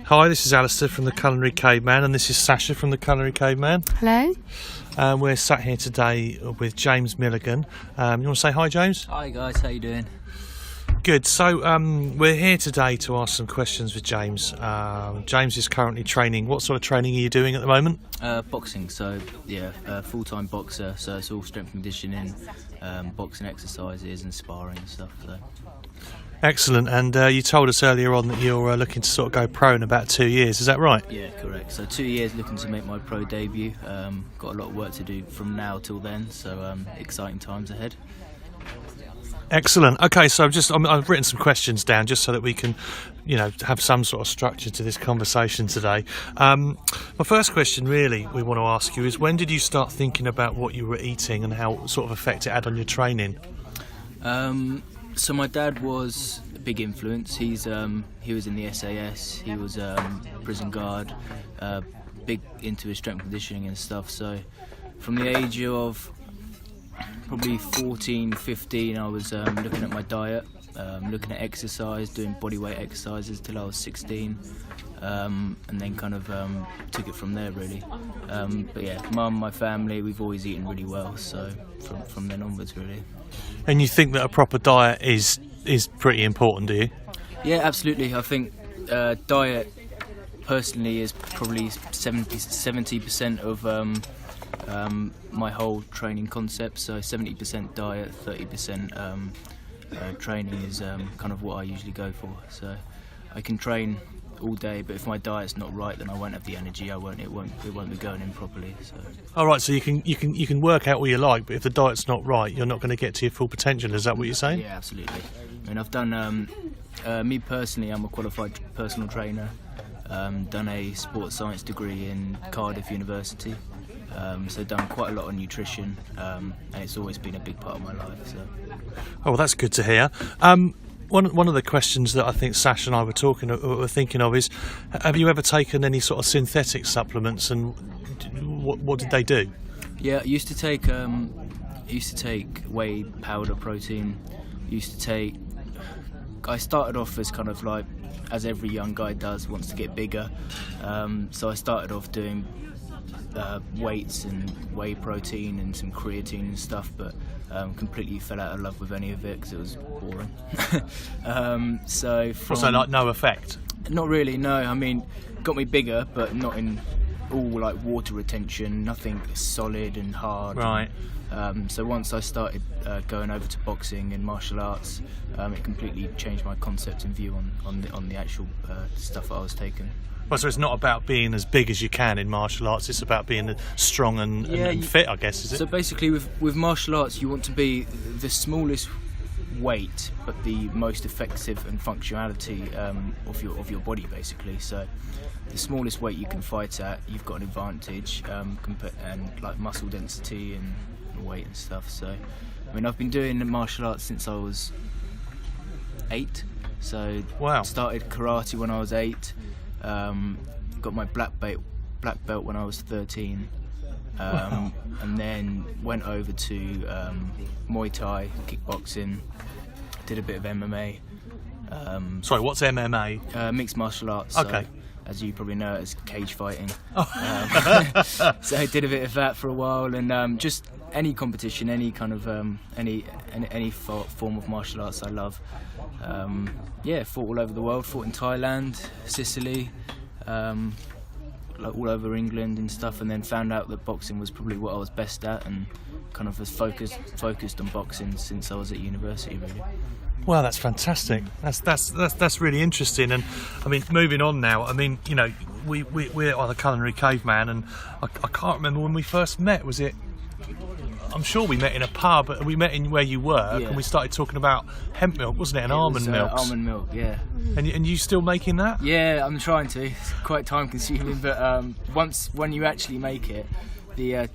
Hi, this is Alistair from the Culinary Caveman, and this is Sasha from the Culinary Caveman. Hello. We're sat here today with James Milligan. You want to say hi, James? Hi guys, how you doing? Good. So we're here today to ask some questions with James. James is currently training. What sort of training are you doing at the moment? Boxing, so yeah, full-time boxer, so it's all strength and conditioning, boxing exercises and sparring and stuff. So. Excellent. And you told us earlier on that you're looking to sort of go pro in about 2 years. Is that right? Yeah, correct. So 2 years looking to make my pro debut. Got a lot of work to do from now till then, so exciting times ahead. Excellent. Okay, so I've written some questions down just so that we can, have some sort of structure to this conversation today. My first question, really, we want to ask you is, when did you start thinking about what you were eating and how sort of effect it had on your training? So my dad was a big influence. He was in the SAS. He was prison guard, big into his strength conditioning and stuff. So from the age of probably 14, 15, I was looking at my diet, looking at exercise, doing bodyweight exercises till I was 16, and then kind of took it from there really. But yeah, mum, my family, we've always eaten really well, so from then onwards really. And you think that a proper diet is pretty important, do you? Yeah, absolutely. I think diet personally is probably 70% of my whole training concept. So 70% diet, 30% training is kind of what I usually go for. So I can train all day, but if my diet's not right, then I won't have the energy. It won't be going in properly. So. All right, so you can work out what you like, but if the diet's not right, you're not going to get to your full potential. Is that what you're saying? Yeah, absolutely. I mean, I've done me personally. I'm a qualified personal trainer. Done a sports science degree in Cardiff University. So done quite a lot on nutrition, and it's always been a big part of my life. So. Oh, well, that's good to hear. One of the questions that I think Sash and I were thinking of is, have you ever taken any sort of synthetic supplements, and what did they do? Yeah, I used to take whey powder protein. I started off as kind of like, as every young guy does, wants to get bigger. So I started off doing weights and whey protein and some creatine and stuff, but completely fell out of love with any of it because it was boring. So like no effect? Not really, no. I mean, got me bigger, but not in all like water retention, nothing solid and hard. Right. So once I started going over to boxing and martial arts, it completely changed my concept and view on the actual stuff that I was taking. Well, so it's not about being as big as you can in martial arts, it's about being strong and fit, I guess, is it? So basically with martial arts, you want to be the smallest weight, but the most effective and functionality of your body, basically. So the smallest weight you can fight at, you've got an advantage, and like muscle density and weight and stuff. So, I mean, I've been doing martial arts since I was 8. So wow. Started karate when I was 8. Got my black belt when I was 13, Wow. and then went over to Muay Thai, kickboxing, did a bit of MMA. Sorry, what's MMA? Mixed martial arts. Okay. So, as you probably know, it's cage fighting. Oh. So I did a bit of that for a while, and just any competition, any kind of any form of martial arts I love. Fought all over the world. Fought in Thailand, Sicily, like all over England and stuff, and then found out that boxing was probably what I was best at, and kind of was focused on boxing since I was at university, really. Well, that's fantastic. That's really interesting. And I mean, moving on now. I mean, we're the Culinary Caveman, and I can't remember when we first met. Was it? I'm sure we met in a pub, but we met in where you work, and we started talking about hemp milk, wasn't it? And almond milk. Almond milk, yeah. And you still making that? Yeah, I'm trying to. It's quite time consuming, but when you actually make it, the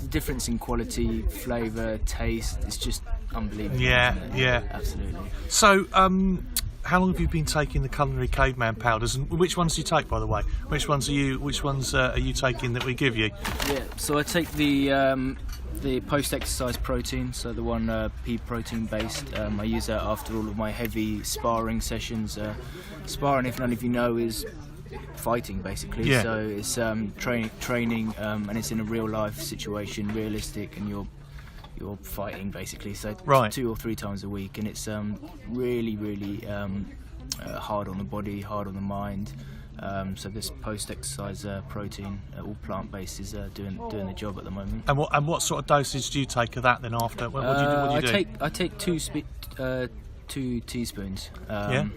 difference in quality, flavour, taste, it's just unbelievable. Yeah. Absolutely. So, how long have you been taking the Culinary Caveman powders, and which ones do you take, by the way? Which ones are you taking that we give you? Yeah, so I take the post-exercise protein, so the one pea protein based. I use that after all of my heavy sparring sessions. Sparring, if none of you know, is fighting basically. Yeah. So it's training, and it's in a real life situation, realistic, and you're fighting basically. So Right. 2 or 3 times a week, and it's really hard on the body, hard on the mind. So this post-exercise protein, all plant-based, is doing the job at the moment. And what sort of dosage do you take of that then after? What do you do? I take 2 teaspoons. Yeah.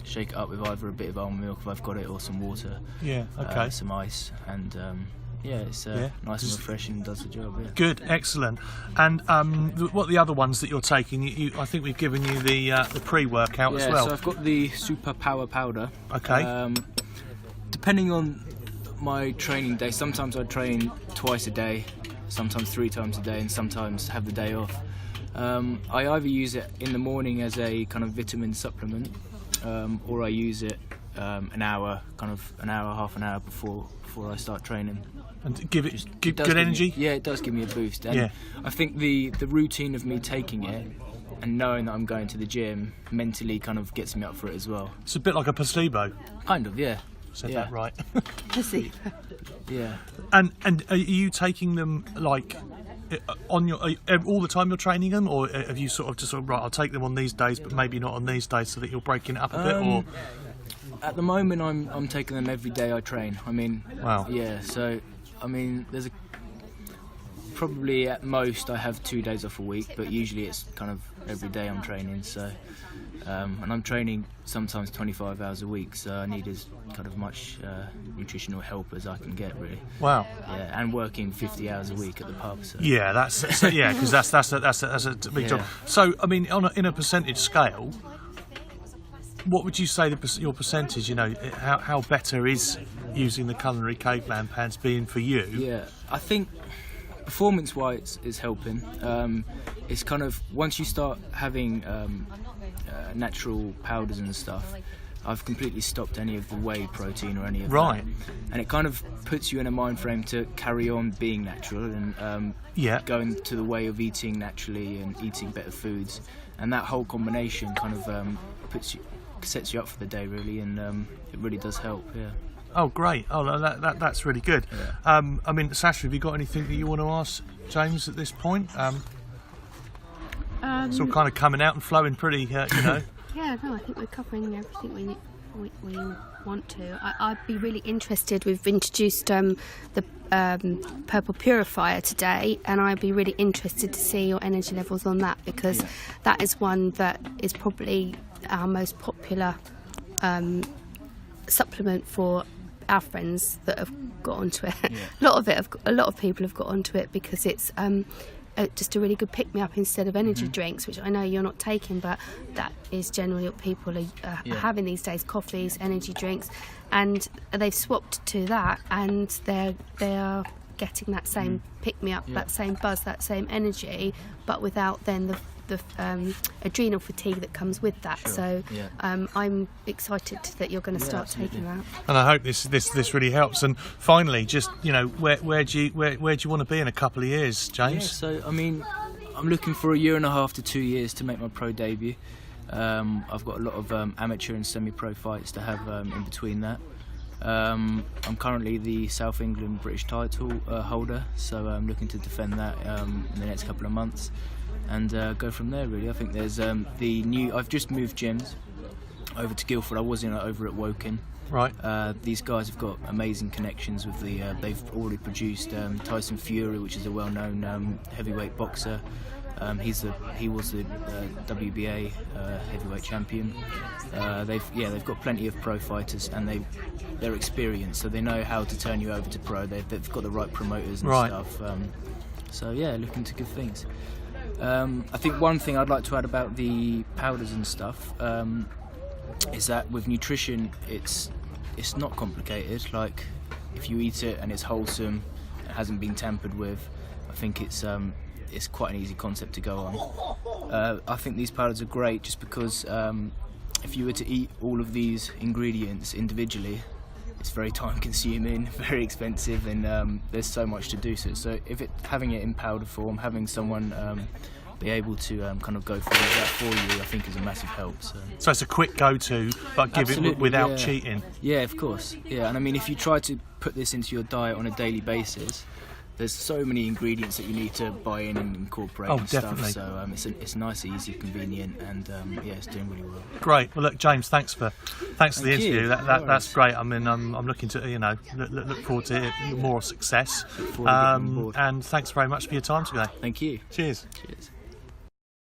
Shake it up with either a bit of almond milk if I've got it, or some water. Yeah. Okay. Some ice, and it's nice and refreshing and does the job. Yeah. Good, excellent. And what are the other ones that you're taking? I think we've given you the pre-workout as well. So I've got the Super Power Powder. Okay. Depending on my training day, sometimes I train twice a day, sometimes 3 times a day, and sometimes have the day off. I either use it in the morning as a kind of vitamin supplement, or I use it an hour, half an hour before I start training. And give it It does good give energy? Me, it does give me a boost. And Yeah. I think the routine of me taking it and knowing that I'm going to the gym mentally kind of gets me up for it as well. It's a bit like a placebo. Kind of, yeah. Said Yeah. that right. Yeah. And are you taking them like on your all the time you're training them, or have you sort of right? I'll take them on these days, but maybe not on these days, so that you're breaking it up a bit, or At the moment, I'm taking them every day I train. I mean, Wow. Yeah. So, I mean, there's probably at most I have 2 days off a week, but usually it's kind of every day I'm training. So, and I'm training sometimes 25 hours a week, so I need as kind of much nutritional help as I can get, really. wow. Yeah, and working 50 hours a week at the pub. So. Yeah, because that's a big job. Yeah. So I mean, in a percentage scale, what would you say your percentage? You know, how better is using the Culinary Caveman pants being for you? Yeah, I think performance-wise is helping. It's kind of once you start having natural powders and stuff, I've completely stopped any of the whey protein or any of Right. that. And it kind of puts you in a mind frame to carry on being natural and Yeah. going to the way of eating naturally and eating better foods. And that whole combination kind of sets you up for the day, really, and it really does help. Yeah. Oh, great. Oh, that's really good. Yeah. I mean, Sasha, have you got anything that you want to ask James at this point? It's all kind of coming out and flowing pretty, Yeah, no, I think we're covering everything we want to. I'd be really interested. We've introduced the Purple Purifier today, and I'd be really interested to see your energy levels on that, because that is one that is probably our most popular supplement for our friends that have got onto it. Yeah. A lot of people have got onto it because it's just a really good pick-me-up instead of energy drinks, which I know you're not taking, but that is generally what people are having these days: coffees, energy drinks, and they've swapped to that, and they are getting that same pick-me-up, that same buzz, that same energy, but without then the adrenal fatigue that comes with that. Sure. So Yeah. I'm excited that you're going to start absolutely. taking that. And I hope this really helps. And finally, just where do you want to be in a couple of years, Yeah, James? so I mean, I'm looking for 1.5 to 2 years to make my pro debut. I've got a lot of amateur and semi-pro fights to have in between that. I'm currently the South England British title holder, so I'm looking to defend that in the next couple of months and go from there, really. I think there's I've just moved gyms over to Guildford. I was over at Woking. Right. These guys have got amazing connections with they've already produced Tyson Fury, which is a well-known heavyweight boxer. He was the WBA heavyweight champion. They've got plenty of pro fighters, and they're experienced, so they know how to turn you over to pro. They've got the right promoters and stuff. Looking to good things. I think one thing I'd like to add about the powders and stuff is that with nutrition, it's not complicated. Like, if you eat it and it's wholesome, it hasn't been tampered with, I think it's quite an easy concept to go on. I think these powders are great just because if you were to eat all of these ingredients individually, it's very time consuming, very expensive, and there's so much to do. So if having it in powder form, having someone be able to kind of go through that for you, I think is a massive help. So it's a quick go-to, but give it Absolutely, without yeah. cheating. Yeah, of course. Yeah, and I mean, if you try to put this into your diet on a daily basis, there's so many ingredients that you need to buy in and incorporate Oh, and definitely. stuff. So it's nice, easy, convenient, and yeah, it's doing really well. Great. Well, look, James, thanks for the Thank interview. you. That's No worries. great. I mean, I'm looking to look forward to more success. forward to getting on board. And thanks very much for your time today. Thank you. Cheers. Cheers.